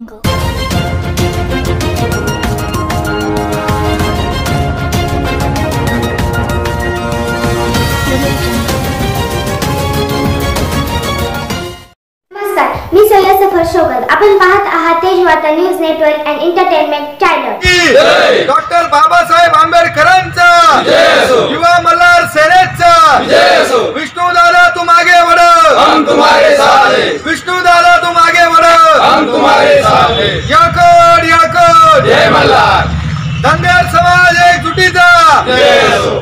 नमस्कार, मी सय्यद सफर शोगत। आपण पाहत आहात Tejvarta news network and entertainment channel. Doctor Babasaheb आंबेडकरांचा युवा मल्हार सेनेचा विष्णू दादा तुम आगे बढ़ो, हम तुम्हारे साथ हैं। विष्णू दादा तुम आगे बढ़ो, हम तुम्हारे साथ हैं। याकोड याकोड जय मल्हार। धनगर समाज एकजुटीचा जय असो।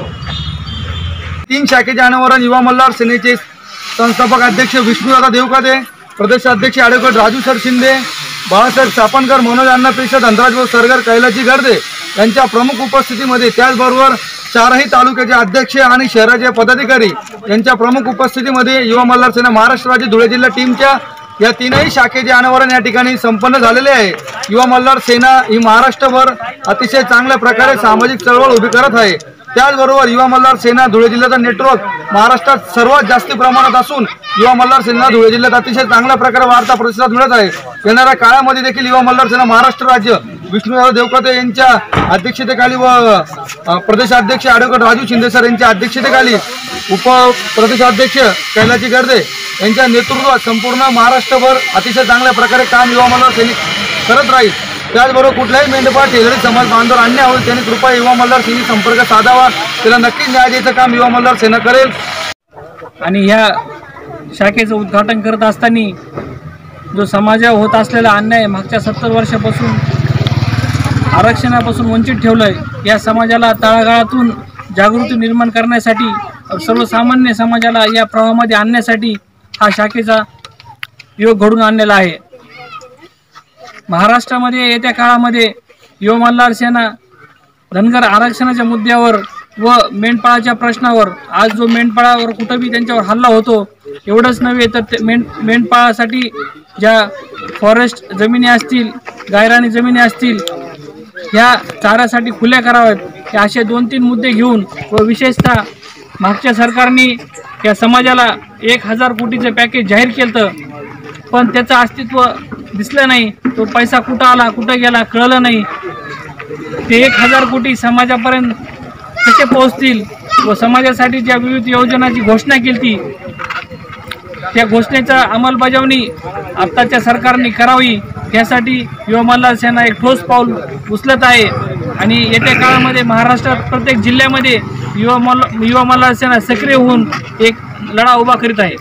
तीन शाखेचे अनावरण युवा मल्हार सेनेचे संस्थापक अध्यक्ष विष्णुदादा देवकाते, प्रदेशाध्यक्ष ॲडव्होकेट राजू सर शिंदे, बाळासाहेब सापणकर, मनोज अण्णा पेशा, धनराज सरगर, कैलाची गर्दे यांच्या प्रमुख उपस्थितीमध्ये, त्याचबरोबर चारही तालुक्याचे अध्यक्ष आणि शहराचे पदाधिकारी यांच्या प्रमुख उपस्थितीमध्ये युवा मल्हार सेना महाराष्ट्र राज्य धुळे जिल्हा टीमच्या या तीनही शाखेचे अनावरण या ठिकाणी संपन्न झालेले आहे। युवा मल्हार सेना ही महाराष्ट्रभर अतिशय चांगल्या प्रकारे सामाजिक चळवळ उभी करत आहे। त्याचबरोबर युवा मल्हार सेना धुळे जिल्ह्याचा नेटवर्क महाराष्ट्रात सर्वात जास्त प्रमाणात असून युवा मल्हार सेना धुळे जिल्ह्यात अतिशय चांगल्या प्रकारे वाढता प्रतिसाद मिळत आहे। येणाऱ्या काळामध्ये देखील युवा मल्हार सेना महाराष्ट्र राज्य विष्णुदादा देवकाते यांच्या अध्यक्षतेखाली व प्रदेशाध्यक्ष ॲडव्होकेट राजू शिंदे सर यांच्या अध्यक्षतेखाली उपप्रदेशाध्यक्ष कैलाची गर्दे यांच्या नेतृत्वात संपूर्ण महाराष्ट्रभर अतिशय चांगल्या प्रकारे काम युवा मल्हार सैनिक करत राहील। त्याचबरोबर कुठल्याही मेंढपाळ शेजारी समाज बांधव अन्याय होईल त्यांनी कृपया युवा मल्हार सेनेशी संपर्क साधावा, त्याला नक्कीच न्याय द्यायचं काम युवा मल्हार सेना करेल। आणि ह्या शाखेचं उद्घाटन करत असताना जो समाजावर होत असलेला अन्याय मागच्या 70 वर्षापासून आरक्षणापासून वंचित ठेवलंय, या समाजाला तळागाळातून जागृती निर्माण करण्यासाठी, सर्वसामान्य समाजाला या प्रवाहामध्ये आणण्यासाठी हा शाखेचा योग घडून आणलेला आहे। महाराष्ट्रामध्ये येत्या काळामध्ये युवा मल्हार सेना धनगर आरक्षणाच्या मुद्द्यावर व मेंढपाळाच्या प्रश्नावर, आज जो मेंढपाळावर कुठंही त्यांच्यावर हल्ला होतो, एवढंच नव्हे तर मेंढपाळासाठी ज्या फॉरेस्ट जमिनी असतील, गायरानी जमिनी असतील, ह्या चाऱ्यासाठी खुल्या कराव्यात, असे 2-3 मुद्दे घेऊन व विशेषतः मागच्या सरकारने या समाजाला 1000 कोटीचं पॅकेज जाहीर केलं, पण त्याचं अस्तित्व दिसलं नाही। तो पैसा कुठं आला कुठं गेला कळलं नाही। ते 1000 कोटी समाजापर्यंत कसे पोहोचतील व समाजासाठी ज्या विविध योजनांची घोषणा केली त्या घोषणेचा अंमलबजावणी आत्ताच्या सरकारने करावी, यासाठी युवा मल्हार सेना एक ठोस पाऊल उचलत आहे। आणि येत्या काळामध्ये महाराष्ट्रात प्रत्येक जिल्ह्यामध्ये युवा मल्हार सेना सक्रिय होऊन एक लढा उभा करीत आहे।